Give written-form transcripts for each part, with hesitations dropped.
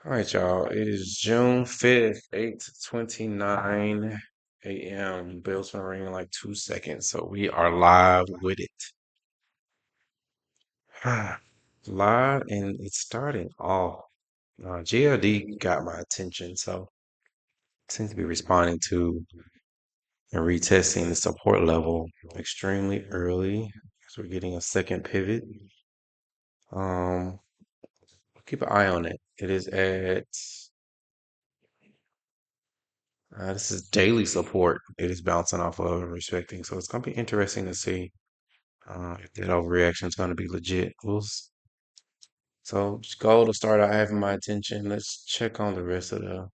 All right, y'all. It is June 5th, 8:29 a.m. Bell's gonna ring in like 2 seconds, so we are live with it. Live, and it's starting off. GLD got my attention, so seems to be responding to and retesting the support level extremely early. So we're getting a second pivot. Um, keep an eye on it. It is at this is daily support. It is bouncing off of and respecting. So it's gonna be interesting to see if that overreaction is gonna be legit. So gold will start out having my attention. Let's check on the rest of the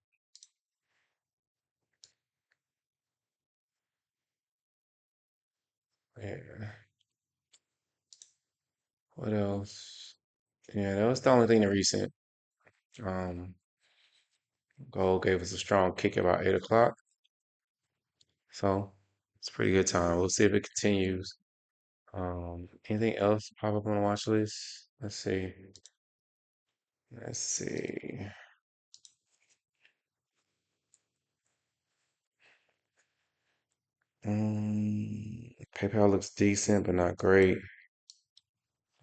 yeah. What else? Yeah, that was the only thing that recent. Um, gold gave us a strong kick about 8 o'clock. So it's a pretty good time. We'll see if it continues. Anything else pop up on the watch list? Let's see. Let's see. PayPal looks decent, but not great.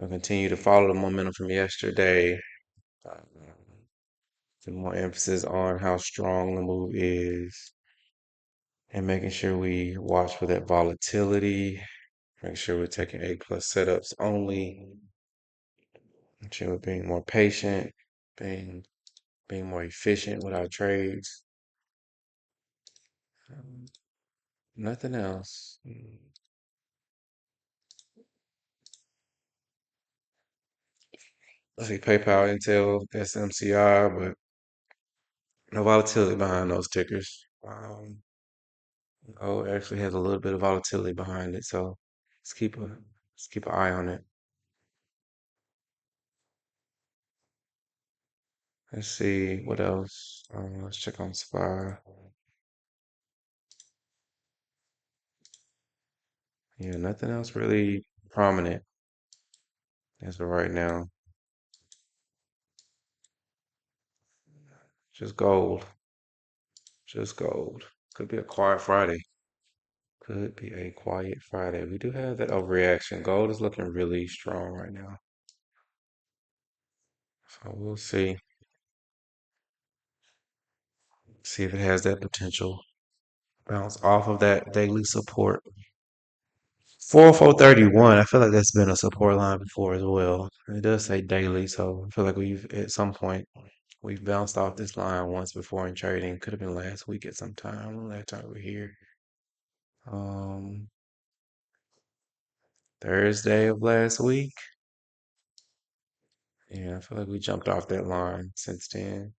I'll continue to follow the momentum from yesterday. Uh, Put more emphasis on how strong the move is and making sure we watch for that volatility. Make sure we're taking A plus setups only. Make sure we're being more patient, being being more efficient with our trades. Um, Nothing else. Let's see, PayPal, Intel, SMCI, but no volatility behind those tickers. Oh, it actually has a little bit of volatility behind it, so let's keep an eye on it. Let's see what else. Let's check on SPY. Yeah, nothing else really prominent as of right now. Just gold. Just gold. Could be a quiet Friday. Could be a quiet Friday. We do have that overreaction. Gold is looking really strong right now. So we'll see. See if it has that potential. Bounce off of that daily support. 4431. I feel like that's been a support line before as well. It does say daily, so I feel like we've at some point we've bounced off this line once before in trading. Could have been last week at some time. Last time we were here. Um, Thursday of last week. Yeah, I feel like we jumped off that line since then.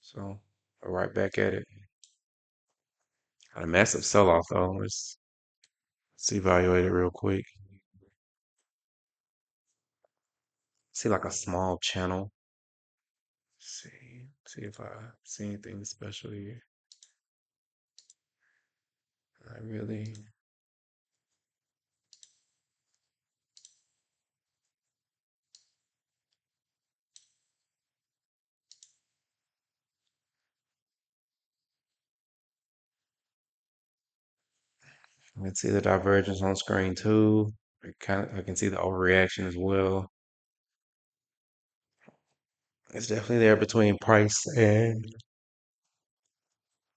So we're right back at it. Got a massive sell-off though. Let's evaluate it real quick. See like a small channel. See if I see anything special here. I really I can see the divergence on screen too. I can see the overreaction as well. It's definitely there between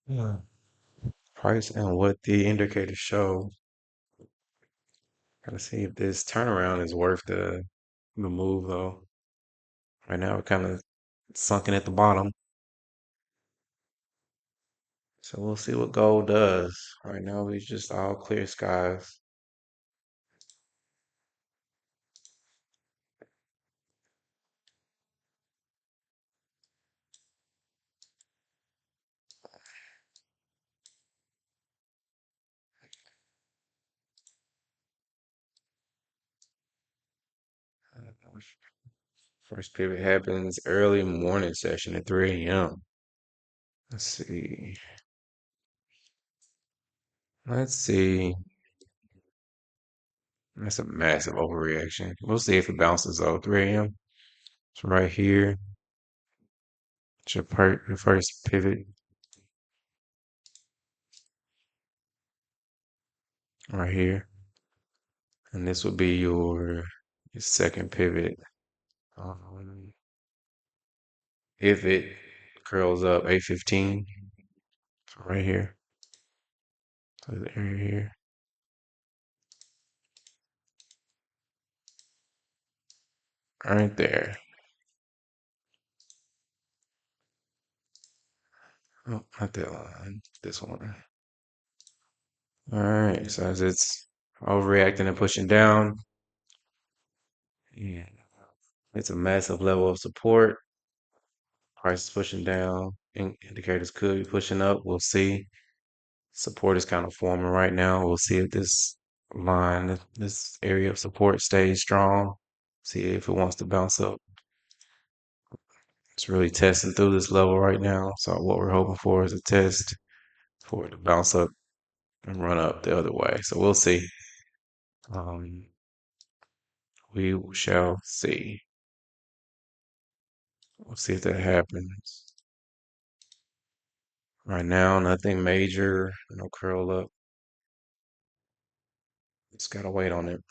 yeah, price and what the indicators show. Gotta see if this turnaround is worth the move though. Right now we're kind of sunken at the bottom. So we'll see what gold does. Right now we just all clear skies. First pivot happens early morning session at 3 a.m. Let's see. Let's see. That's a massive overreaction. We'll see if it bounces though. 3 a.m. It's right here. It's your first pivot right here. And this would be your second pivot. Um, if it curls up A15, so right here, so the area here, right there. Oh, not that line, this one. All right, so as it's overreacting and pushing down, yeah, it's a massive level of support. Price is pushing down. Indicators could be pushing up. We'll see. Support is kind of forming right now. We'll see if this line, this area of support stays strong. See if it wants to bounce up. It's really testing through this level right now. So what we're hoping for is a test for it to bounce up and run up the other way. So we'll see. Um, we shall see. We'll see if that happens. Right now, nothing major, no curl up. Just gotta wait on it.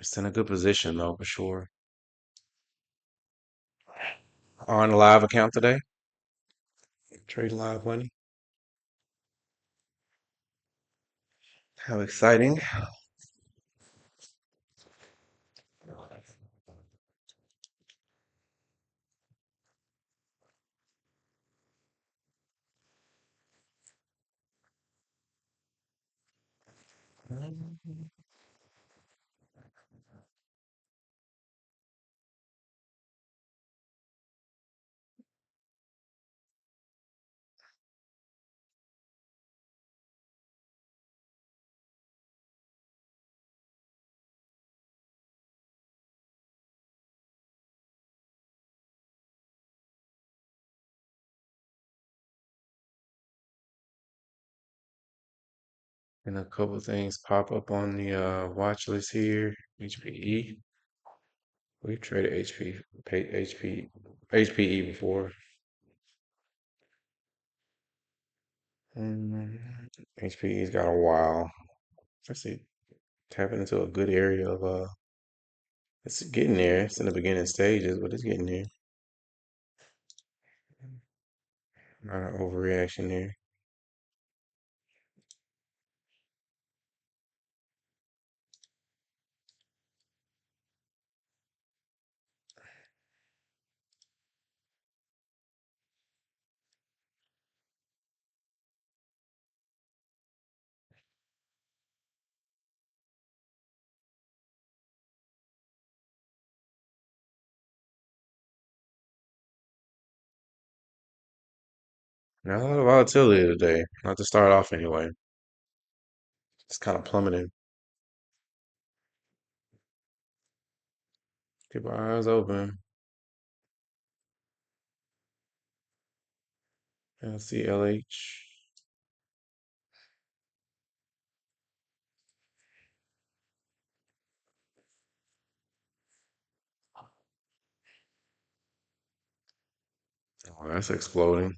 It's in a good position though, for sure. On the live account today, trade live money. How exciting. And a couple of things pop up on the watch list here. HPE. We've traded HPE before. HPE's got a while. Let's see, tapping into a good area of it's getting there. It's in the beginning stages, but it's getting there. Not an overreaction there. Not a lot of volatility today. Not to start off anyway. It's kind of plummeting. Keep our eyes open. LCLH. Oh, that's exploding.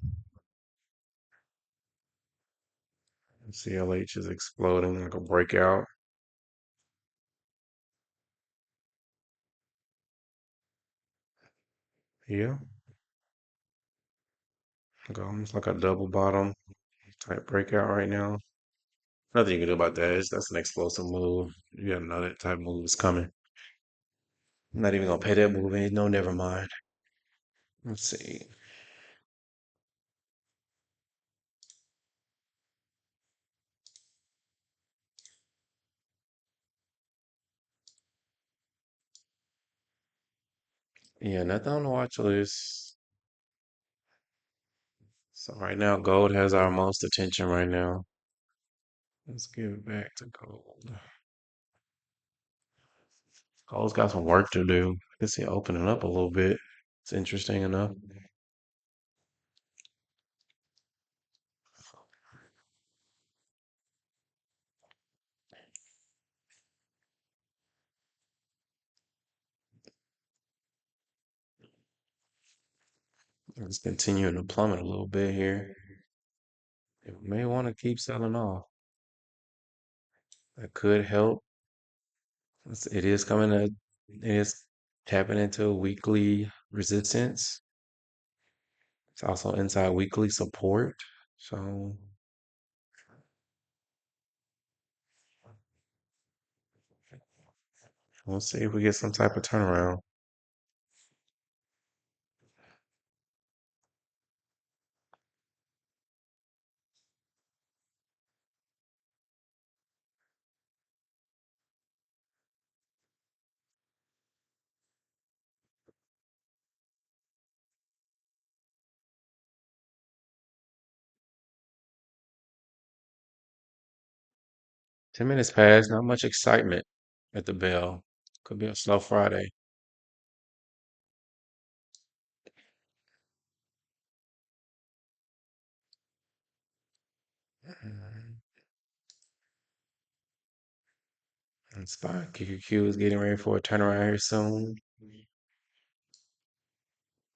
CLH is exploding like a breakout. Yeah, like almost like a double bottom type breakout right now. Nothing you can do about that. That's an explosive move. You got another type of move is coming. I'm not even gonna pay that move. Ain't no, never mind. Let's see. Yeah, nothing on the watch list. So right now, gold has our most attention right now. Let's give it back to gold. Gold's got some work to do. I can see it opening up a little bit. It's interesting enough. It's continuing to plummet a little bit here. It may want to keep selling off. That could help. It is coming to, it is tapping into weekly resistance. It's also inside weekly support. So we'll see if we get some type of turnaround. 10 minutes past, not much excitement at the bell. Could be a slow Friday. Mm, And SPY QQQ is getting ready for a turnaround here soon.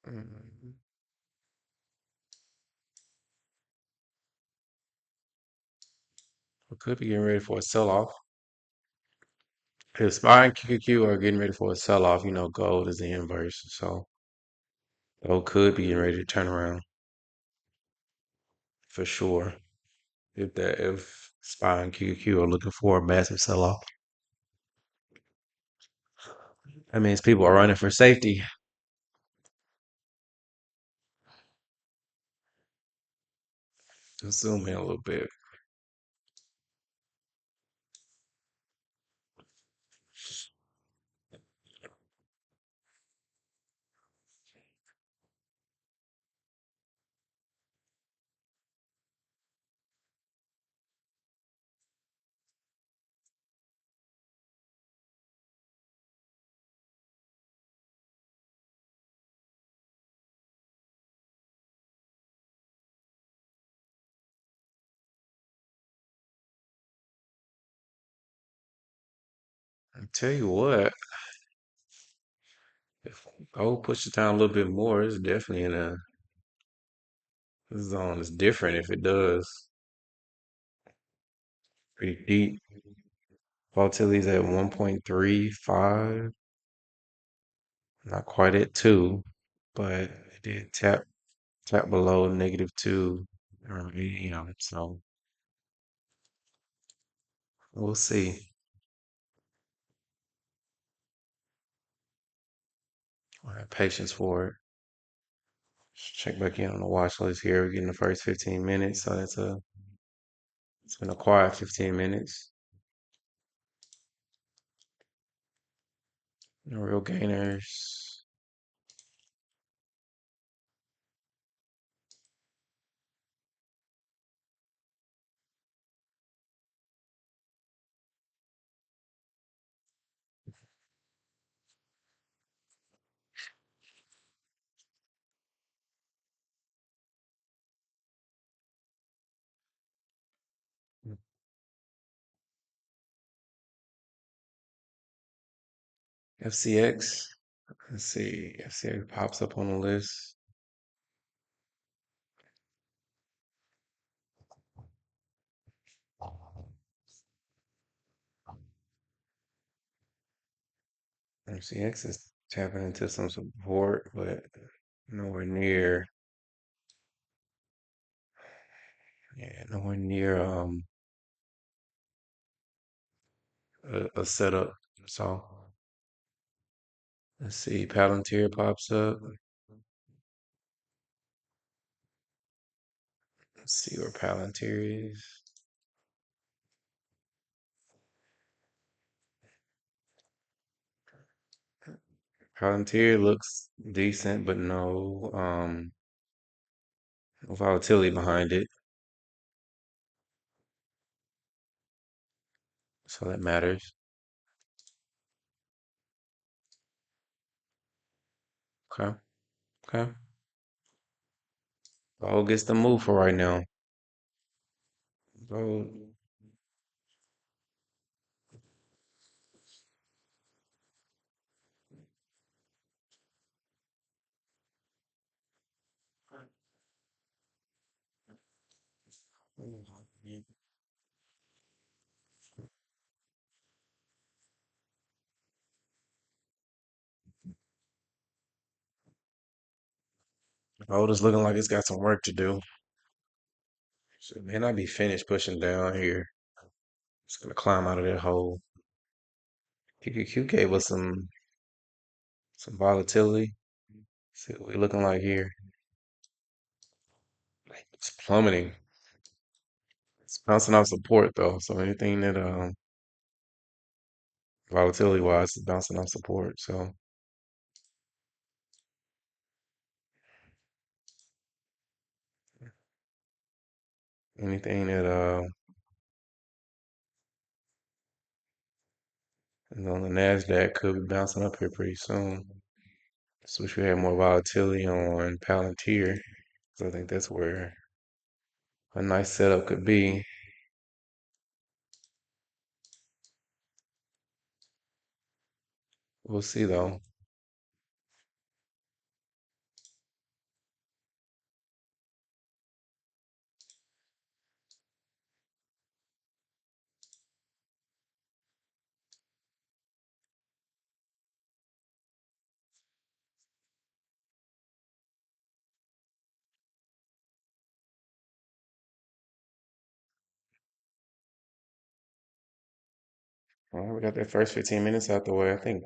Mm, We could be getting ready for a sell-off. If SPY and QQQ are getting ready for a sell-off, gold is the inverse. So gold could be getting ready to turn around for sure. If SPY and QQQ are looking for a massive sell-off, that means people are running for safety. Just zoom in a little bit. I tell you what, if gold pushes down a little bit more, it's definitely in a zone. It's different if it does. Pretty deep. Volatility's at 1.35. Not quite at 2, but it did tap below -2 around 8 a.m. So we'll see. We'll have patience for it. Check back in on the watch list here. We're getting the first 15 minutes, so it's been a quiet 15 minutes. No real gainers. FCX. Let's see. FCX pops up on the list. FCX is tapping into some support, but nowhere near, yeah, nowhere near a setup. So let's see. Palantir pops up. Let's see where Palantir is. Palantir looks decent, but no volatility behind it. So that matters. Okay. Okay. Gold gets the move for right now. Gold. Gold is looking like it's got some work to do. So it may not be finished pushing down here. It's gonna climb out of that hole. QQQ gave us some volatility. See what we're looking like here. It's plummeting. It's bouncing off support though. So anything that volatility wise is bouncing off support. So anything that is on the NASDAQ could be bouncing up here pretty soon. Just wish we had more volatility on Palantir. So I think that's where a nice setup could be. We'll see though. Well, we got that first 15 minutes out the way. I think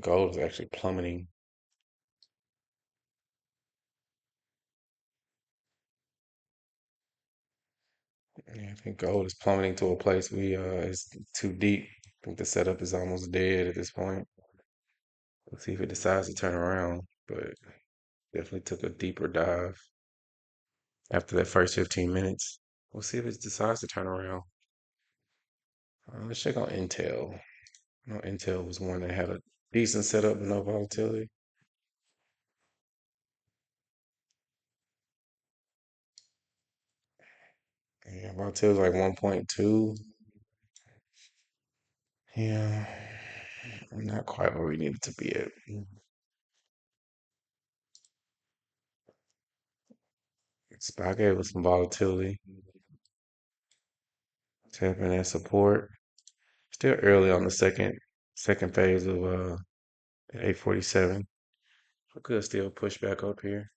gold is actually plummeting. Yeah, I think gold is plummeting to a place we is too deep. I think the setup is almost dead at this point. Let's see if it decides to turn around, but definitely took a deeper dive after that first 15 minutes. We'll see if it decides to turn around. Let's check on Intel. I know Intel was one that had a decent setup with no volatility. Yeah, volatility is like 1.2. Yeah, not quite where we need it to be at. SPY gave us some volatility, tapping that support. Still early on the second phase of 847. We could still push back up here.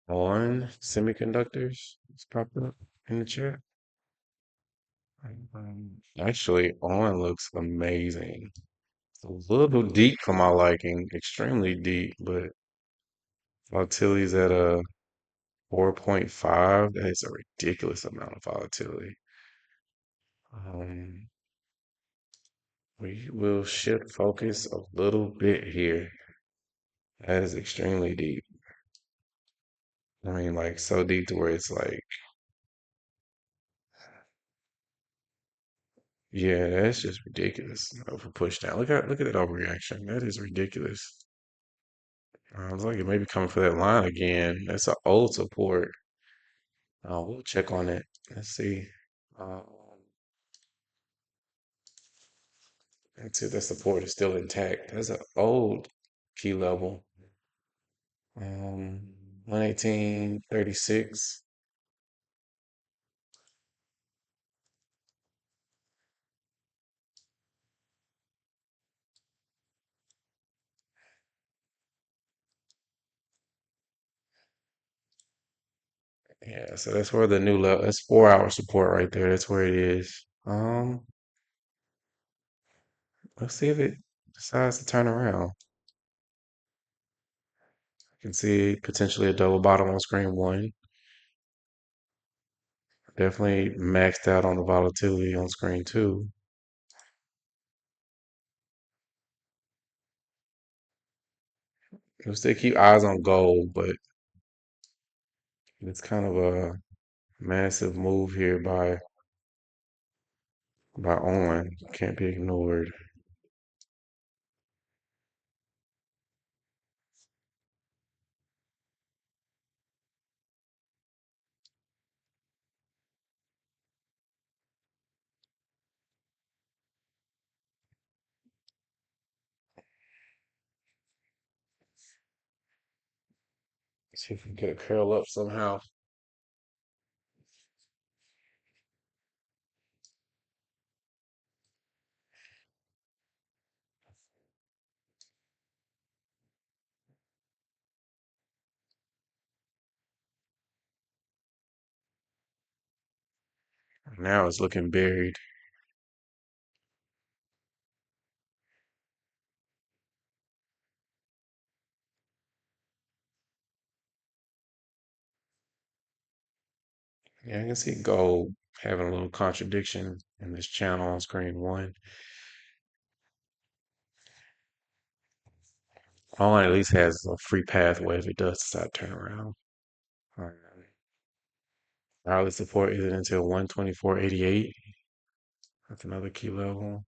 On semiconductors, it's popping up in the chat. Actually, on looks amazing. It's a little deep for my liking, extremely deep, but volatility's at a 4.5. That is a ridiculous amount of volatility. Um, we will shift focus a little bit here. That is extremely deep. I mean, like so deep to where it's like, yeah, that's just ridiculous. Over push down. Look at that overreaction. That is ridiculous. I was like, it may be coming for that line again. That's an old support. We'll check on it. Let's see. Um, let's see if that support is still intact. That's an old key level. 118.36. Yeah, so that's where the new level. That's 4 hour support right there. That's where it is. Let's see if it decides to turn around. I can see potentially a double bottom on screen one. Definitely maxed out on the volatility on screen two. we'll still keep eyes on gold, but it's kind of a massive move here by Owen. Can't be ignored. See if we can get a curl up somehow. Now it's looking buried. Yeah, I can see gold having a little contradiction in this channel on screen one. All at least has a free pathway if it does decide to turn around. All right. Hourly support isn't until 124.88. That's another key level.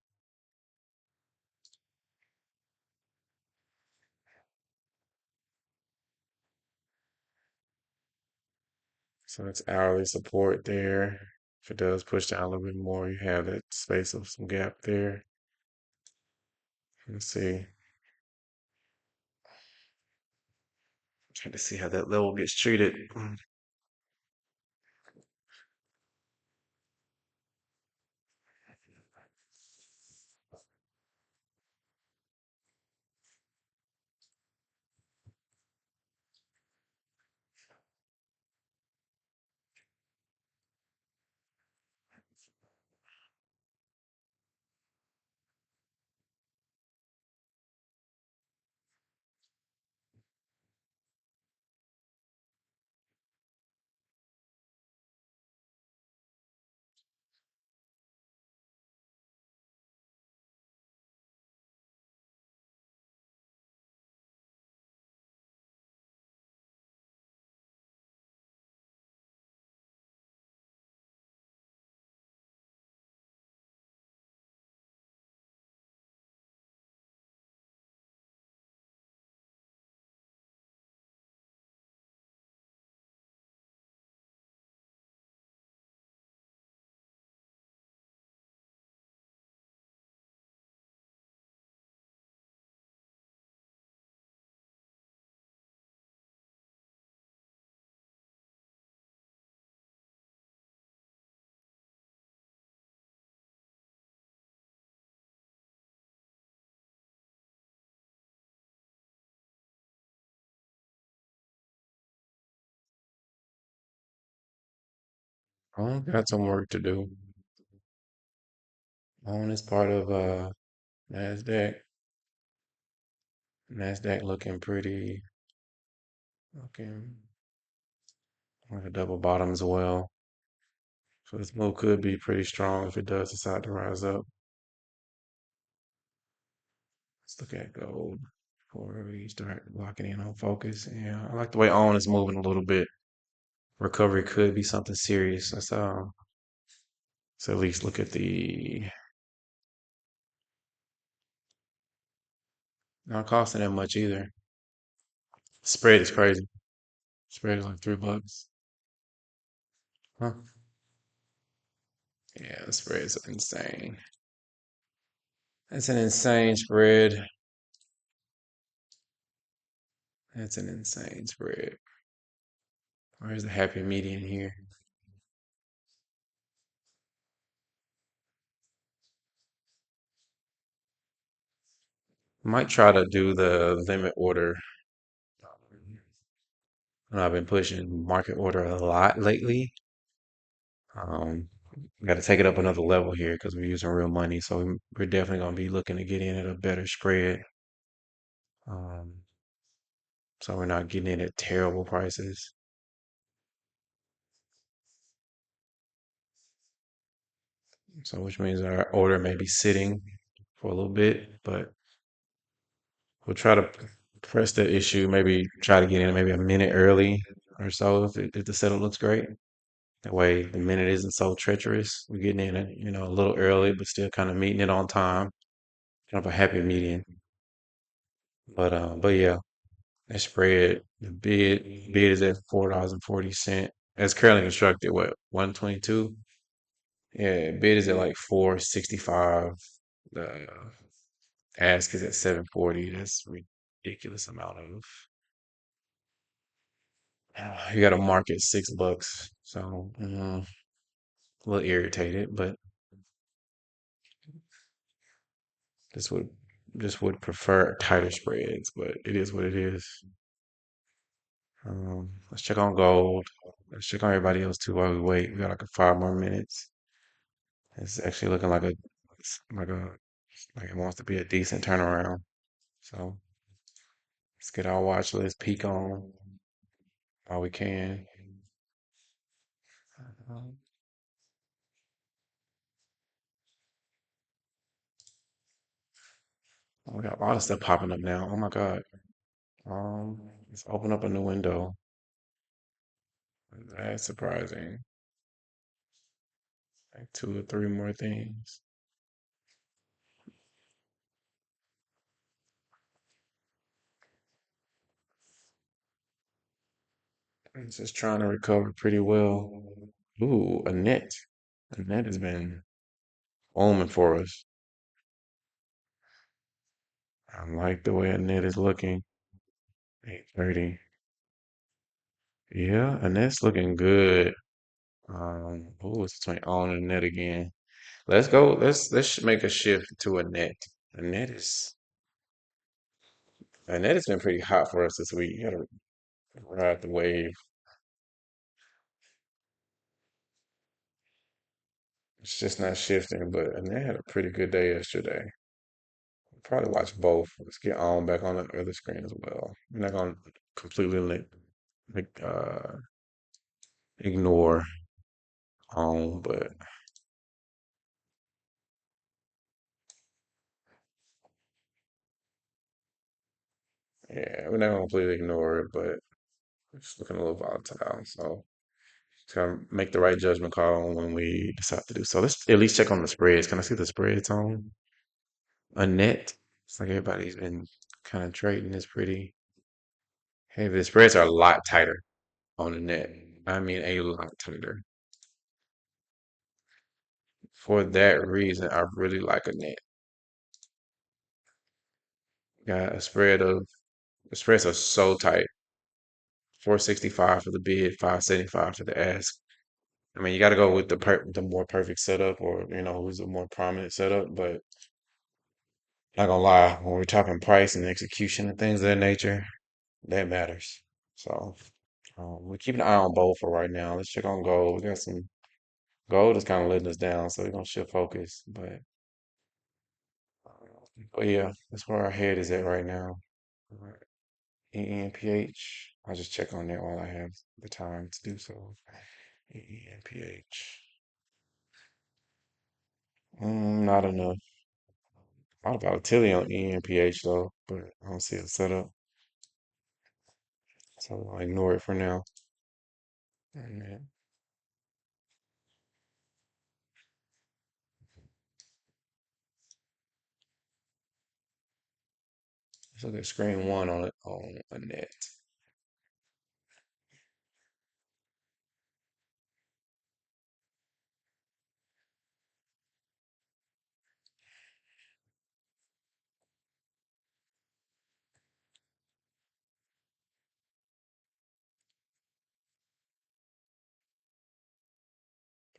So that's hourly support there. If it does push down a little bit more, you have that space of some gap there. Let's see. Trying to see how that level gets treated. Oh, got some work to do. On this part of NASDAQ. NASDAQ looking pretty, looking like a double bottom as well. So this move could be pretty strong if it does decide to rise up. Let's look at gold before we start locking in on focus. Yeah, I like the way ON is moving a little bit. Recovery could be something serious. Let's at least look at the not costing that much either. Spread is crazy. Spread is like $3. Huh? Yeah, the spread is insane. That's an insane spread. That's an insane spread. Where's the happy median here? Might try to do the limit order. I've been pushing market order a lot lately. Um, Got to take it up another level here because we're using real money. So we're definitely going to be looking to get in at a better spread. Um, so we're not getting in at terrible prices. So which means our order may be sitting for a little bit, but we'll try to. press the issue, maybe try to get in maybe a minute early or so if the setup looks great. That way the minute isn't so treacherous. We're getting in it, a little early, but still kind of meeting it on time. Kind of a happy median. But yeah, that spread, the bid is at $4.40. As currently constructed, what, 122? Yeah, bid is at like 465. The ask is at 740. That's ridiculous amount of. You got to mark it $6. So a little irritated, but this would just would prefer tighter spreads, but it is what it is. Let's check on gold. Let's check on everybody else too while we wait. We got like 5 more minutes. It's actually looking like a like it wants to be a decent turnaround. So let's get our watch list peek on while we can. Um, we got a lot of stuff popping up now. Oh my God. Let's open up a new window. That's surprising. Like two or three more things. It's just trying to recover pretty well. Ooh, a net. A net has been omen for us. I like the way a net is looking. 830. Yeah, a net's looking good. Ooh, it's on a net again. Let's go. Let's make a shift to a net. A net is a net has been pretty hot for us this week. You gotta ride the wave. It's just not shifting, but a net had a pretty good day yesterday. Probably watch both. Let's get on back on the other screen as well. We're not gonna completely ignore on, but yeah, we're not gonna completely ignore it, but it's looking a little volatile. So to make the right judgment call when we decide to do so. Let's at least check on the spreads. Can I see the spreads on a net? It's like everybody's been kind of trading this pretty heavy. The spreads are a lot tighter on the net. I mean, a lot tighter. For that reason, I really like a net. Got a spread of the spreads are so tight. 465 for the bid, 575 for the ask. I mean, you got to go with the more perfect setup, or who's a more prominent setup. But not gonna lie, when we're talking price and execution and things of that nature, that matters. So we're keeping an eye on both for right now. Let's check on gold. We got some gold is kind of letting us down, so we're gonna shift focus. But yeah, that's where our head is at right now. All right. ENPH. I'll just check on that while I have the time to do so. ENPH. Not enough. I thought about Tilly on ENPH though, but I don't see it set up, so I'll ignore it for now. And then let's look at screen one on it on a net.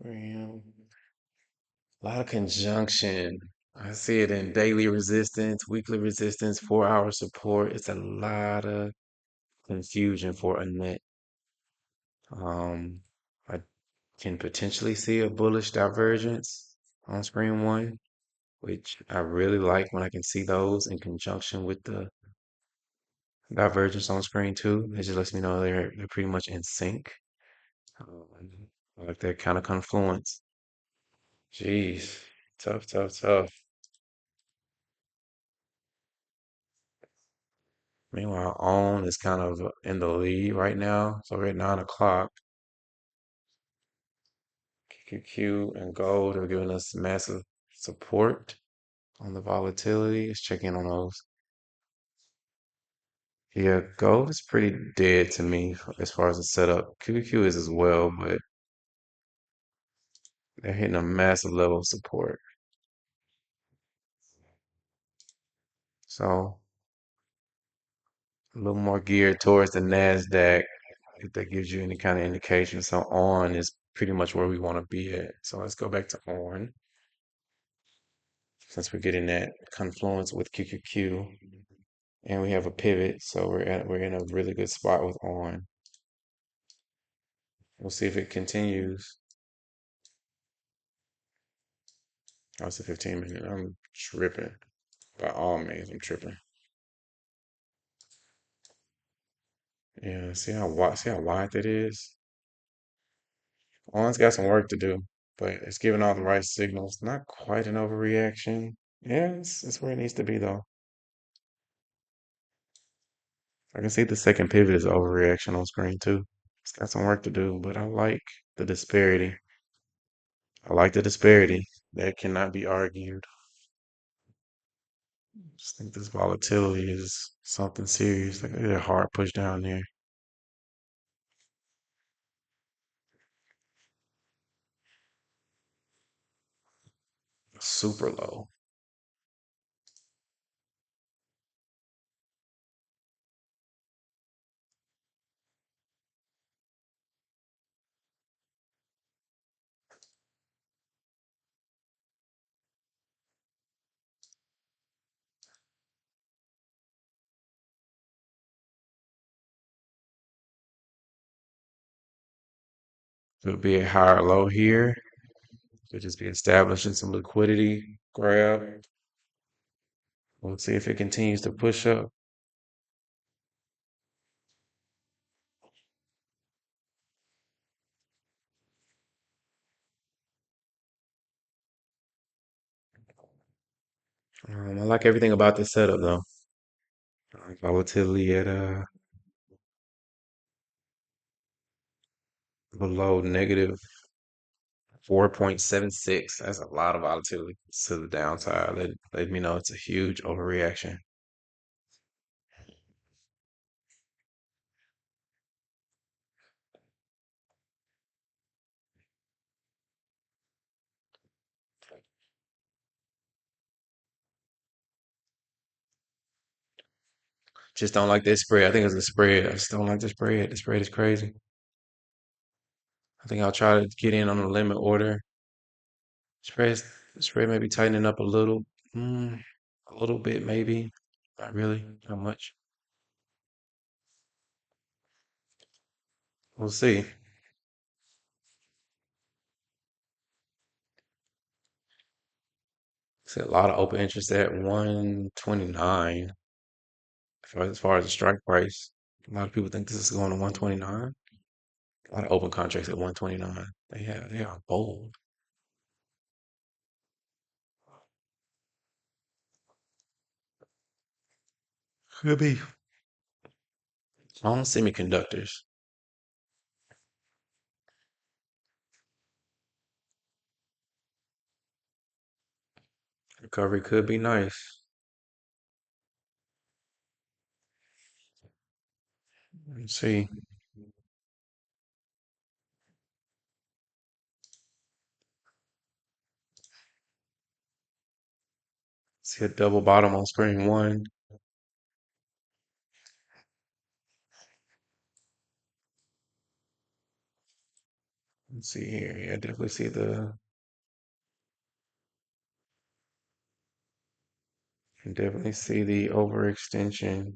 Bam. A lot of conjunction. I see it in daily resistance, weekly resistance, 4 hour support. It's a lot of confusion for a net. Um, I can potentially see a bullish divergence on screen one, which I really like when I can see those in conjunction with the divergence on screen two. It just lets me know they're pretty much in sync. Um, I like that kind of confluence. Jeez, tough. Meanwhile, ON is kind of in the lead right now. So we're at 9 o'clock. QQQ and gold are giving us massive support on the volatility. Let's check in on those. Yeah, gold is pretty dead to me as far as the setup. QQQ is as well, but they're hitting a massive level of support. So a little more geared towards the NASDAQ, if that gives you any kind of indication. So ON is pretty much where we want to be at. So let's go back to ON since we're getting that confluence with QQQ and we have a pivot. So we're in a really good spot with ON. We'll see if it continues. Oh, it's a 15 minute. I'm tripping. By all means, I'm tripping. Yeah, see how wide that is? ON's got some work to do, but it's giving all the right signals. Not quite an overreaction. Yeah, it's where it needs to be though. I can see the second pivot is overreaction on screen too. It's got some work to do, but I like the disparity. I like the disparity. That cannot be argued. Just think this volatility is something serious. Like a hard push down there. Super low. Could be a higher low here. Could just be establishing some liquidity grab. We'll see if it continues to push up. I like everything about this setup though. Volatility at below negative 4.76. That's a lot of volatility to the downside. Let me know it's a huge overreaction. Just don't like this spread. I think it's the spread. I just don't like the spread. The spread is crazy. I think I'll try to get in on the limit order. Spread, spread maybe tightening up mm, a little bit maybe. Not really, not much. We'll see. See a lot of open interest at 129 as far as the strike price. A lot of people think this is going to 129. A lot of open contracts at 129. They are bold. Could be. On semiconductors. Recovery could be nice. Let's see. See a double bottom on screen one. Let's see here. Yeah, definitely see the definitely see the overextension.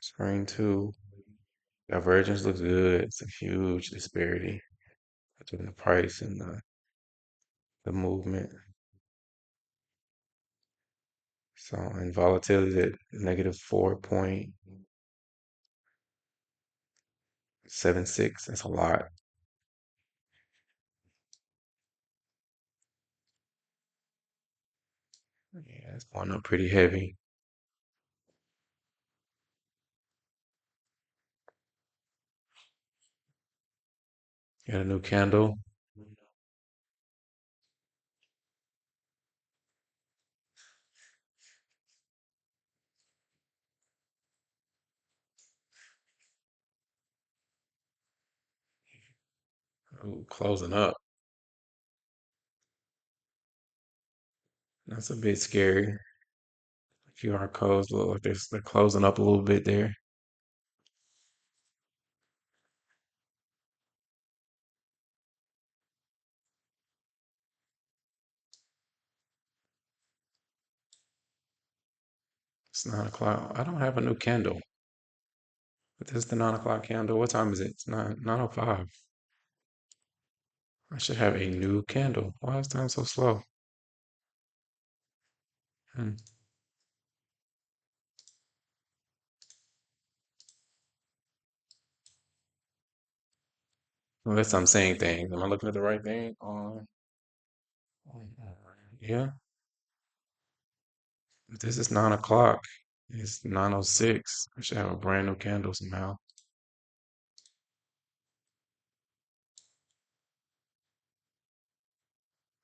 Screen two. Divergence looks good. It's a huge disparity between the price and the movement. So, and volatility is at negative 4.76. That's a lot. Yeah, it's going up pretty heavy. Got a new candle. Ooh, closing up. That's a bit scary. QR codes look like they're closing up a little bit there. It's 9 o'clock. I don't have a new candle. But this is the 9 o'clock candle. What time is it? It's 9:05. I should have a new candle. Why is time so slow? Hmm. Unless I'm saying things. Am I looking at the right thing? Yeah. This is 9 o'clock. It's 9:06. I should have a brand new candle somehow.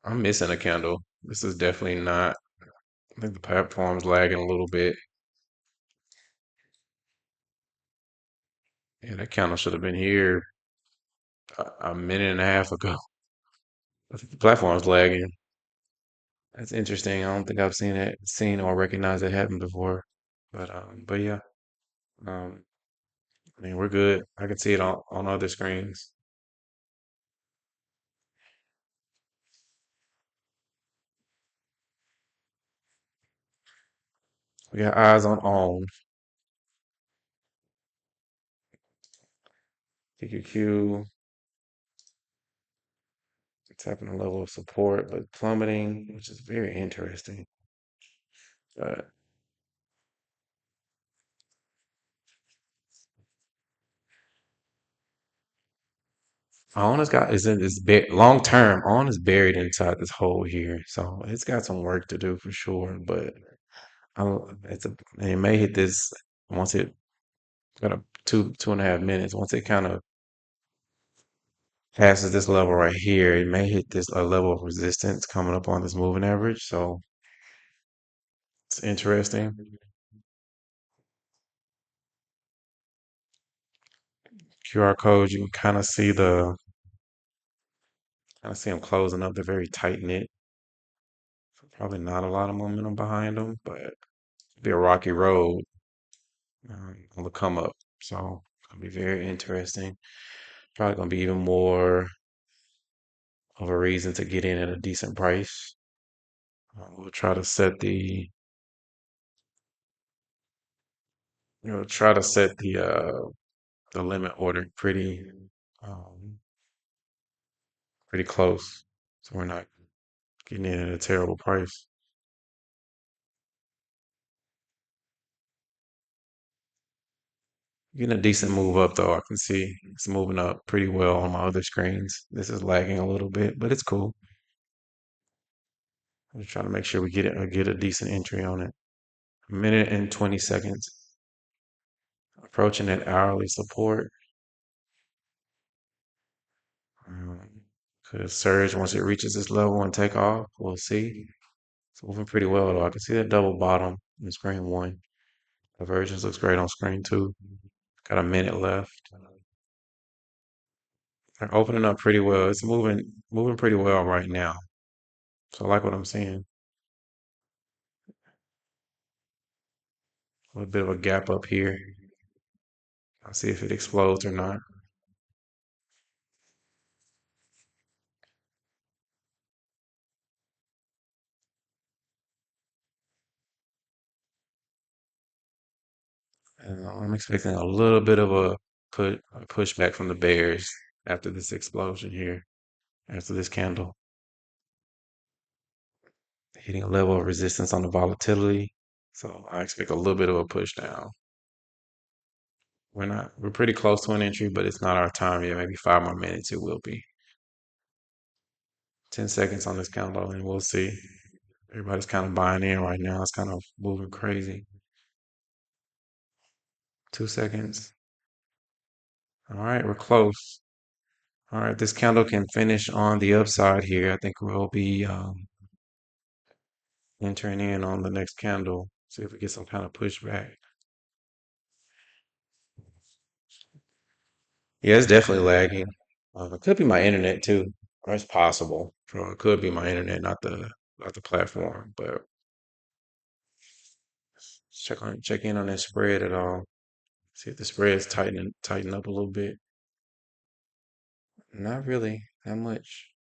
I'm missing a candle. This is definitely not. I think the platform's lagging a little bit. Yeah, that candle should have been here a minute and a half ago. I think the platform's lagging. That's interesting. I don't think I've seen or recognized it happen before. But yeah. Um, I mean, we're good. I can see it on other screens. We got eyes on TQQ. Tapping a level of support, but plummeting, which is very interesting. But On has got is in this long term. On is buried inside this hole here, so it's got some work to do for sure. But it may hit this once it got a 2.5 minutes. Once it kind of passes this level right here, it may hit this a level of resistance coming up on this moving average. So it's interesting. QR codes, you can kind of see them closing up. They're very tight knit. Probably not a lot of momentum behind them, but it'll be a rocky road on the come up. So it's gonna be very interesting. Probably gonna be even more of a reason to get in at a decent price. We'll try to set try to set the limit order um, pretty close, so we're not getting in at a terrible price. Getting a decent move up though. I can see it's moving up pretty well on my other screens. This is lagging a little bit, but it's cool. We're trying to make sure we get a decent entry on it. A minute and 20 seconds. Approaching that hourly support. Um, could surge once it reaches this level and take off. We'll see. It's moving pretty well though. I can see that double bottom in screen one. Convergence looks great on screen two. Got a minute left. They're opening up pretty well. It's moving pretty well right now. So I like what I'm seeing. A little bit of a gap up here. I'll see if it explodes or not. I'm expecting a little bit of a pushback from the bears after this explosion here, after this candle, hitting a level of resistance on the volatility. So I expect a little bit of a push down. We're pretty close to an entry, but it's not our time yet. Maybe 5 more minutes it will be. 10 seconds on this candle and we'll see. Everybody's kind of buying in right now. It's kind of moving crazy. 2 seconds. All right, we're close. All right, this candle can finish on the upside here. I think we'll be entering in on the next candle. See if we get some kind of pushback. Yeah, it's definitely lagging. It could be my internet too, or it's possible. So it could be my internet, not the platform. But check in on that spread at all. See if the spread's tighten up a little bit. Not really, not much.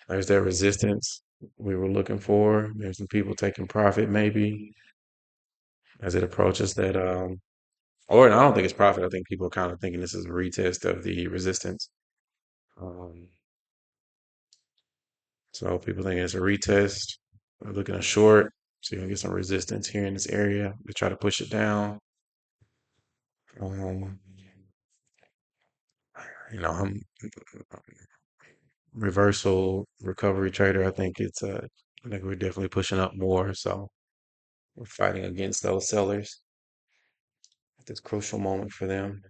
There's that resistance we were looking for. There's some people taking profit maybe as it approaches that or I don't think it's profit. I think people are kind of thinking this is a retest of the resistance. Um, so people thinking it's a retest. We're looking at short. So you're gonna get some resistance here in this area. We try to push it down. Um, I'm reversal recovery trader. I think we're definitely pushing up more. So we're fighting against those sellers at this crucial moment for them.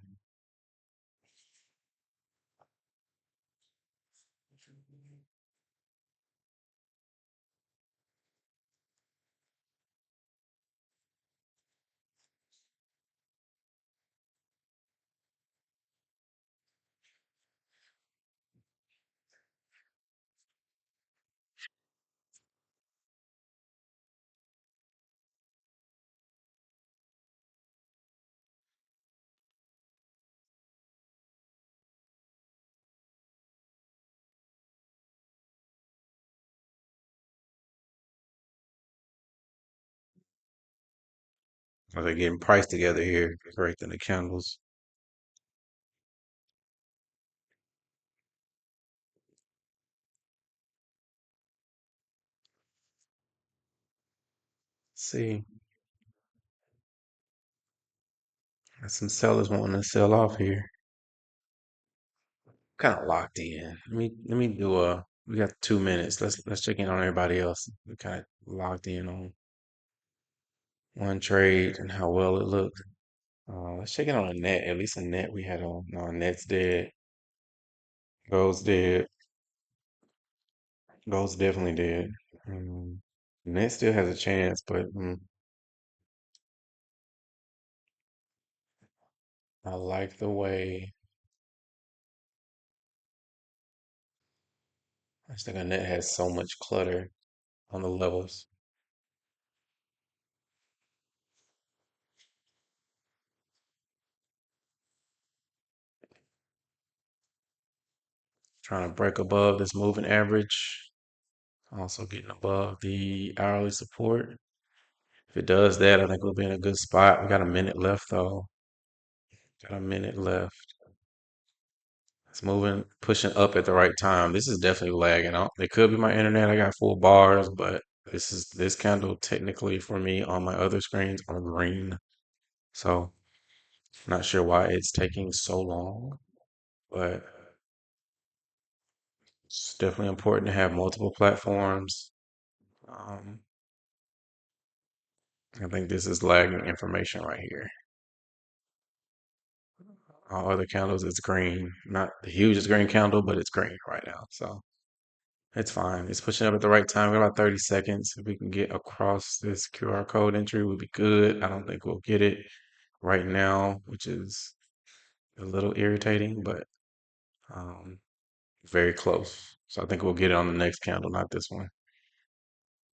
Are they getting priced together here? Correcting the candles. See, got some sellers wanting to sell off here. Kind of locked in. Let me do a. We got 2 minutes. Let's check in on everybody else. We kind of locked in on one trade and how well it looked. Let's check in on a net. At least a net we had on. No, net's dead. Gold's dead. Gold's definitely dead. Net still has a chance, but I like the way. I just think a net has so much clutter on the levels. Trying to break above this moving average. Also getting above the hourly support. If it does that, I think we'll be in a good spot. We got a minute left though. Got a minute left. It's moving, pushing up at the right time. This is definitely lagging out. It could be my internet. I got full bars, but this candle technically for me on my other screens are green. So not sure why it's taking so long, but it's definitely important to have multiple platforms. Um, I think this is lagging information right here. All other candles, it's green. Not the hugest green candle, but it's green right now. So it's fine. It's pushing up at the right time. We got about 30 seconds. If we can get across this QR code entry, we'll be good. I don't think we'll get it right now, which is a little irritating, but um, very close. So I think we'll get it on the next candle, not this one.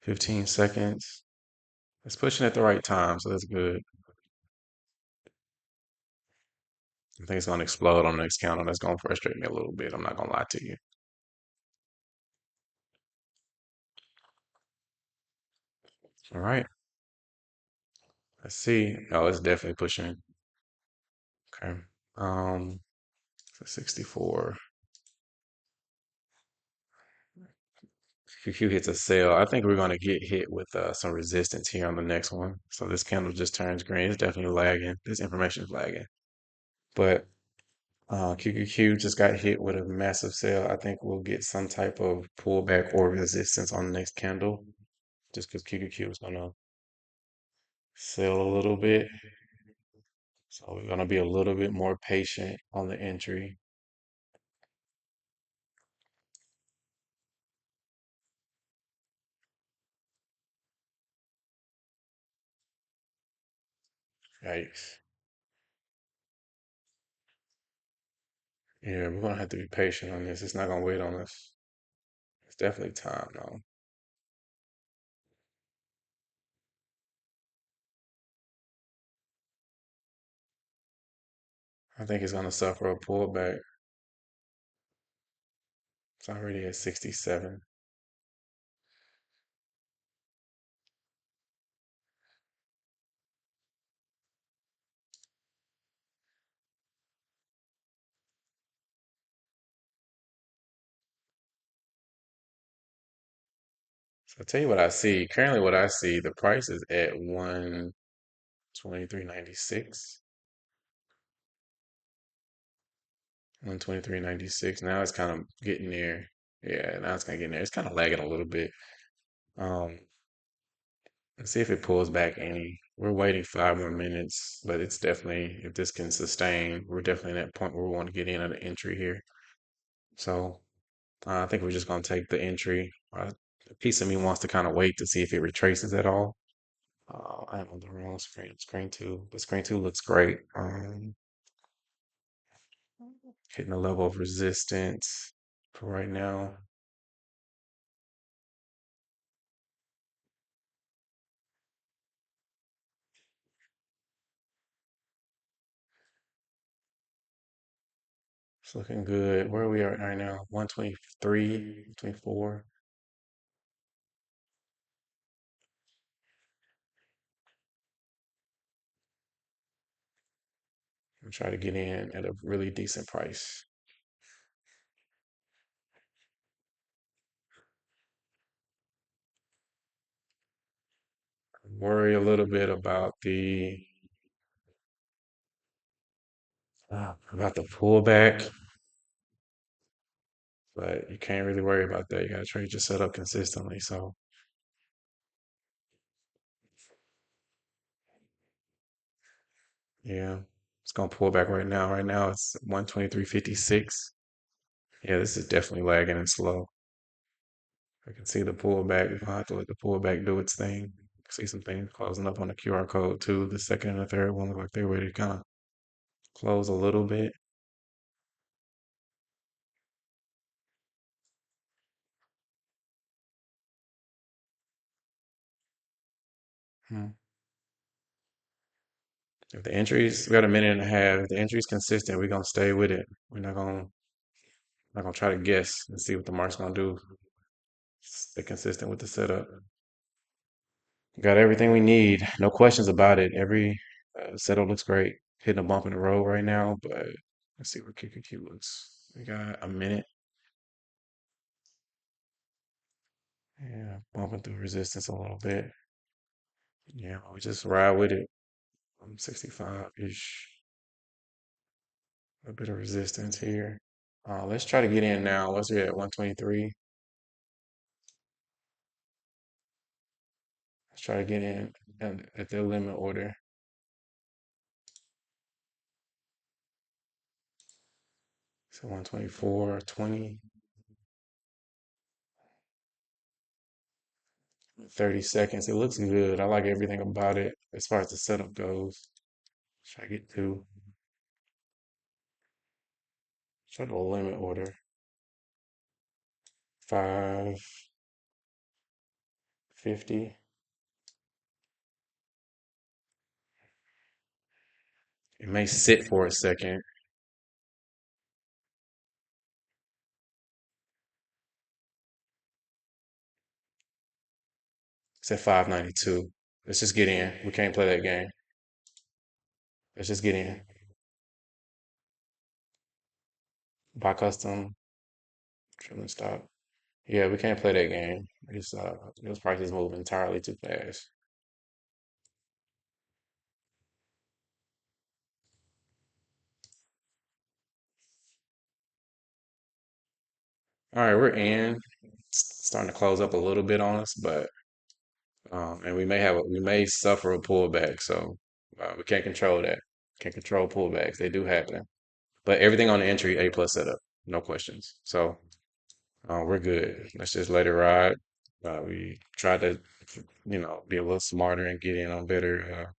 15 seconds. It's pushing at the right time, so that's good. I think it's going to explode on the next candle. That's going to frustrate me a little bit. I'm not going to lie to you. All right. Let's see. Oh, it's definitely pushing. Okay. Um, so 64. QQ hits a sell. I think we're going to get hit with some resistance here on the next one. So this candle just turns green. It's definitely lagging. This information is lagging. But QQQ just got hit with a massive sell. I think we'll get some type of pullback or resistance on the next candle just because QQQ is going to sell a little bit. So we're going to be a little bit more patient on the entry. Yikes. Yeah, we're going to have to be patient on this. It's not going to wait on us. It's definitely time though. I think it's going to suffer a pullback. It's already at 67. So I'll tell you what I see. Currently, what I see, the price is at 123.96. 123.96. Now it's kind of getting there. Yeah, now it's kind of getting there. It's kind of lagging a little bit. Um, let's see if it pulls back any. We're waiting 5 more minutes, but it's definitely, if this can sustain, we're definitely at that point where we want to get in at an entry here. So I think we're just going to take the entry. A piece of me wants to kind of wait to see if it retraces at all. I am on the wrong screen. Screen two, but screen two looks great. Hitting a level of resistance for right now. It's looking good. Where are we at right now? 123, 24. I'm trying to get in at a really decent price. Worry a little bit about the pullback, but you can't really worry about that. You gotta trade your setup consistently. So yeah, it's gonna pull back right now. Right now it's 123.56. Yeah, this is definitely lagging and slow. I can see the pullback. We're gonna have to let the pullback do its thing. See some things closing up on the QR code too. The second and the third one look like they're ready to kind of close a little bit. Hmm. If the entries, we got a minute and a half. If the entry's consistent, we're gonna stay with it. We're not gonna try to guess and see what the market's gonna do. Stay consistent with the setup. Got everything we need. No questions about it. Every setup looks great. Hitting a bump in the road right now, but let's see where QQQ looks. We got a minute. Yeah, bumping through resistance a little bit. Yeah, we just ride with it. 65-ish. A bit of resistance here. Let's try to get in now. What's it at 123? Let's try to get in at the limit order. So 124.20, 30 seconds. It looks good. I like everything about it as far as the setup goes. Try to get to try to limit order. 550. It may sit for a second. It's at 592. Let's just get in. We can't play that game. Let's just get in. Buy custom, trim and stop. Yeah, we can't play that game. It's those prices move entirely too fast. All right, we're in. It's starting to close up a little bit on us, but and we may suffer a pullback, so we can't control that. Can't control pullbacks. They do happen. But everything on the entry A plus setup, no questions. So we're good. Let's just let it ride. We try to, be a little smarter and get in on a better,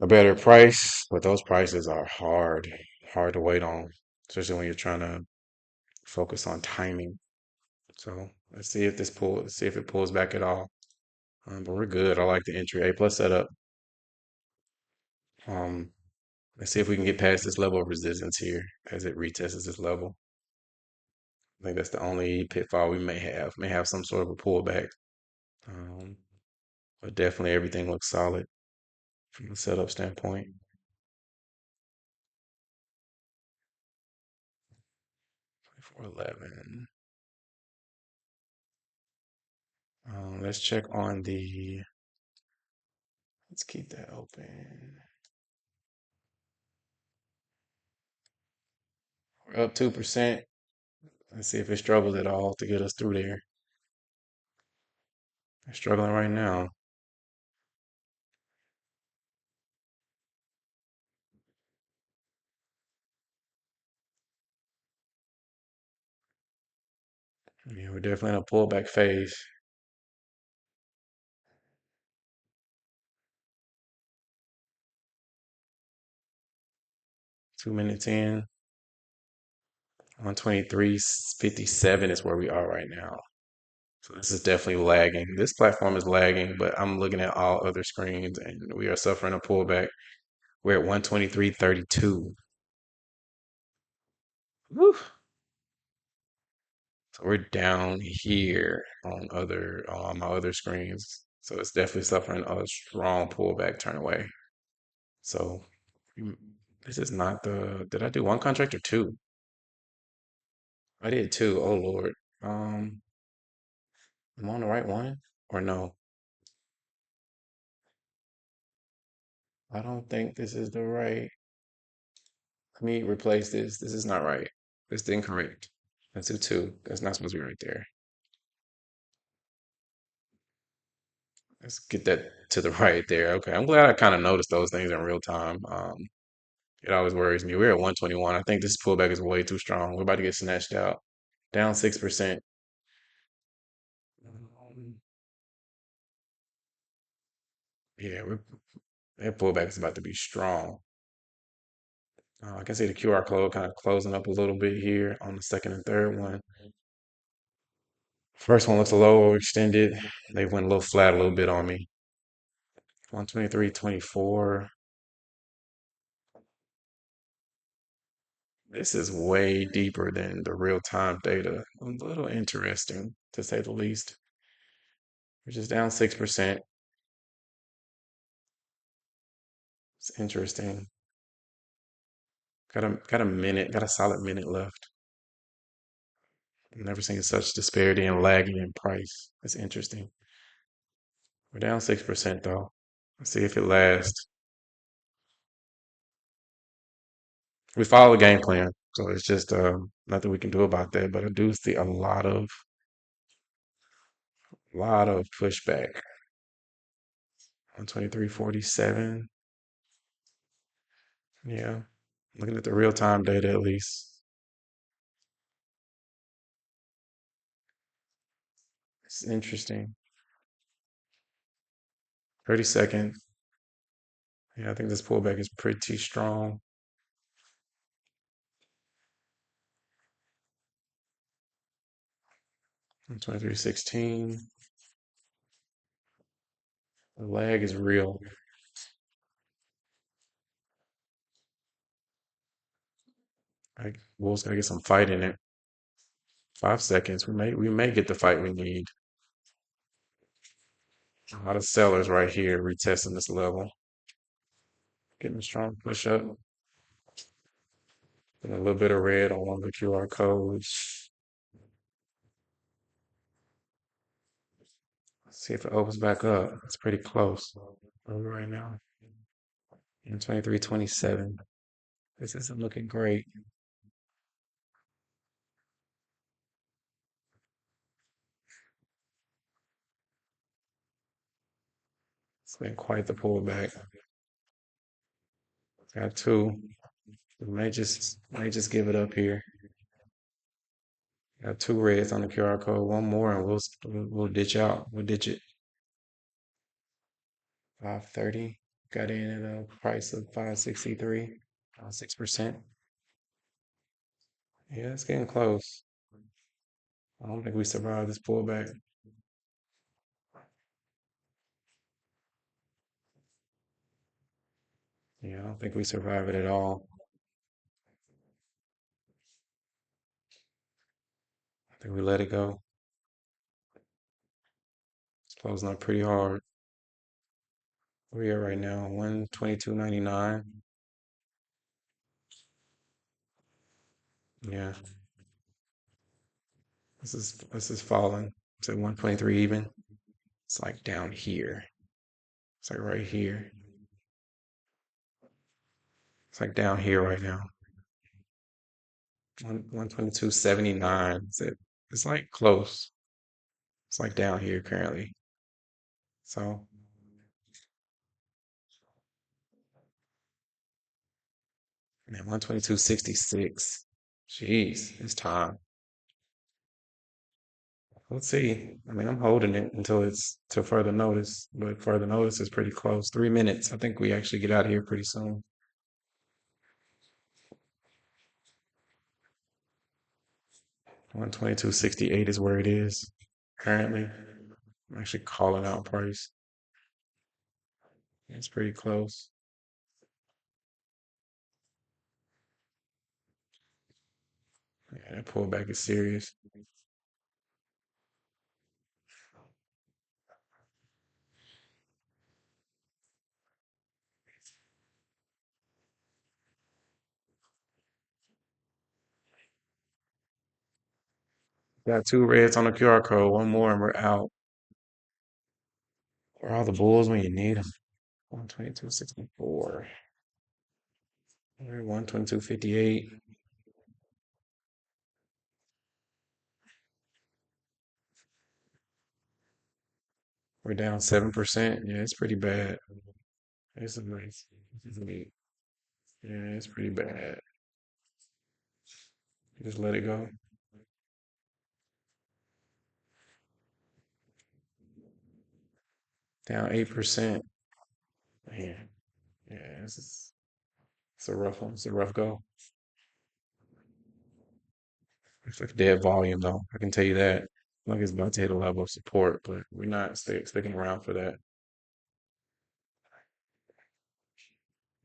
a better price. But those prices are hard to wait on, especially when you're trying to focus on timing. So let's see if let's see if it pulls back at all. But we're good. I like the entry A plus setup. Um, let's see if we can get past this level of resistance here as it retests this level. I think that's the only pitfall we may have. May have some sort of a pullback. Um, but definitely everything looks solid from a setup standpoint. 2411. Let's check on let's keep that open. We're up 2%. Let's see if it struggles at all to get us through there. It's struggling right now. Yeah, we're definitely in a pullback phase. 2 minutes in. 123.57 is where we are right now. So this is definitely lagging. This platform is lagging, but I'm looking at all other screens and we are suffering a pullback. We're at 123.32. Woo. So we're down here on my other screens. So it's definitely suffering a strong pullback turn away. So mm, this is not did I do one contract or two? I did two. Oh Lord. Um, am I on the right one or no? I don't think this is the right. Let me replace this. This is not right. This is incorrect. Let's do two. That's not supposed to be right there. Let's get that to the right there. Okay. I'm glad I kind of noticed those things in real time. It always worries me. We're at 121. I think this pullback is way too strong. We're about to get snatched out. Down 6%. Yeah, that pullback is about to be strong. I can see the QR code kind of closing up a little bit here on the second and third one. First one looks a little extended. They went a little flat a little bit on me. 123.24. This is way deeper than the real-time data. A little interesting, to say the least. We're just down 6%. It's interesting. Got a solid minute left. I've never seen such disparity in lagging in price. It's interesting. We're down 6% though. Let's see if it lasts. We follow the game plan, so it's just nothing we can do about that. But I do see a lot of pushback. 123.47. Yeah, looking at the real time data at least. It's interesting. 30 second. Yeah, I think this pullback is pretty strong. 123.16. The lag is real. Wolves gotta get some fight in it. 5 seconds. We may get the fight we need. A lot of sellers right here retesting this level. Getting a strong push up. And a little bit of red on one of the QR codes. Let's see if it opens back up. It's pretty close. Where are we right now? In 23.27. This isn't looking great. It's been quite the pullback. Got two. We may just give it up here. Got two reds on the QR code. One more, and we'll ditch out. We'll ditch it. 530. Got in at a price of 563. 6%. Yeah, it's getting close. I don't think we survived this pullback. Yeah, I don't think we survive it at all. I think we let it go. It's closing up pretty hard. Where we at right now? 122.99. Yeah, this is falling. It's at 123 even. It's like down here. It's like right here. It's like down here right now. 122.79. It's like close. It's like down here currently. So, man, 122.66. Jeez, it's time. Let's see. I mean, I'm holding it until it's till further notice, but further notice is pretty close. 3 minutes. I think we actually get out of here pretty soon. 122.68 is where it is currently. I'm actually calling out price. It's pretty close. Yeah, that pullback is serious. Got two reds on the QR code, one more, and we're out. Where are all the bulls when you need them? 122.64. We're 122.58. We're down 7%. Yeah, it's pretty bad. It's a nice. Yeah, it's pretty bad. Just let it go. Down 8%. Man, yeah, it's a rough one. It's a rough go. It's like dead volume though. I can tell you that. Like it's about to hit a level of support, but we're not sticking around for that.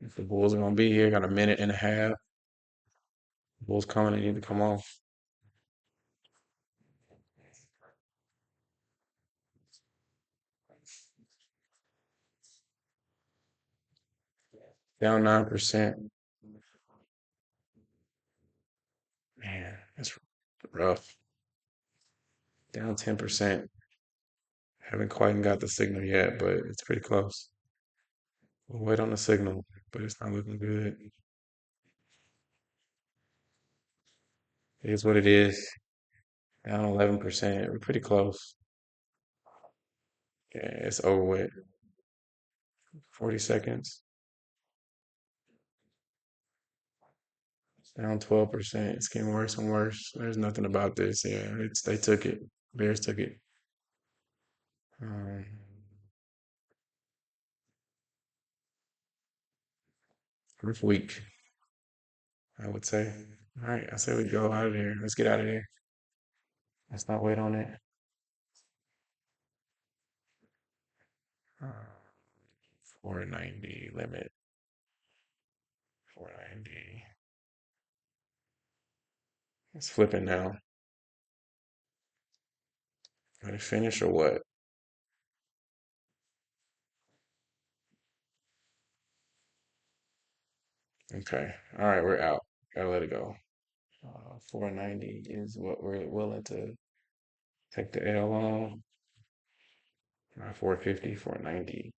If the Bulls are gonna be here, got a minute and a half. Bulls coming, they need to come off. Down 9%. Man, that's rough. Down 10%. Haven't quite got the signal yet, but it's pretty close. We'll wait on the signal, but it's not looking good. It is what it is. Down 11%. We're pretty close. Yeah, it's over with. 40 seconds. Down 12%. It's getting worse and worse. There's nothing about this. Yeah, they took it. Bears took it. Um, rough week, I would say. All right, I say we go out of here. Let's get out of here. Let's not wait on it. 490 limit. 490. It's flipping now. Got to finish or what? Okay. All right, we're out. Gotta let it go. 490 is what we're willing to take the L on. 450, 490.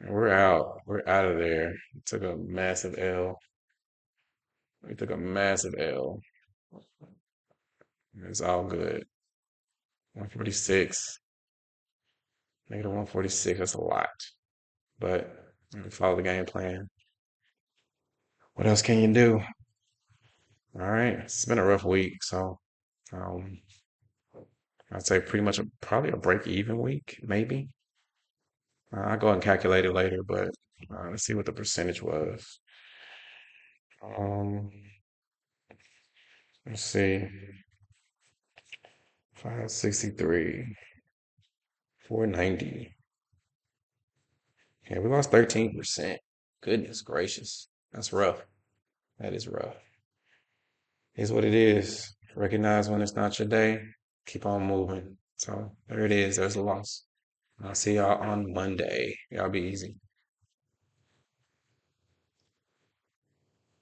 We're out. We're out of there. We took a massive L. We took a massive L. It's all good. 146. Negative 146. That's a lot. But we follow the game plan. What else can you do? All right. It's been a rough week, so um, I'd say pretty much probably a break even week, maybe. I'll go and calculate it later, but let's see what the percentage was. Um, let's see. 563, 490. Yeah, we lost 13%. Goodness gracious. That's rough. That is rough. Is what it is. Recognize when it's not your day. Keep on moving. So there it is. There's a loss. I'll see y'all on Monday. Y'all be easy.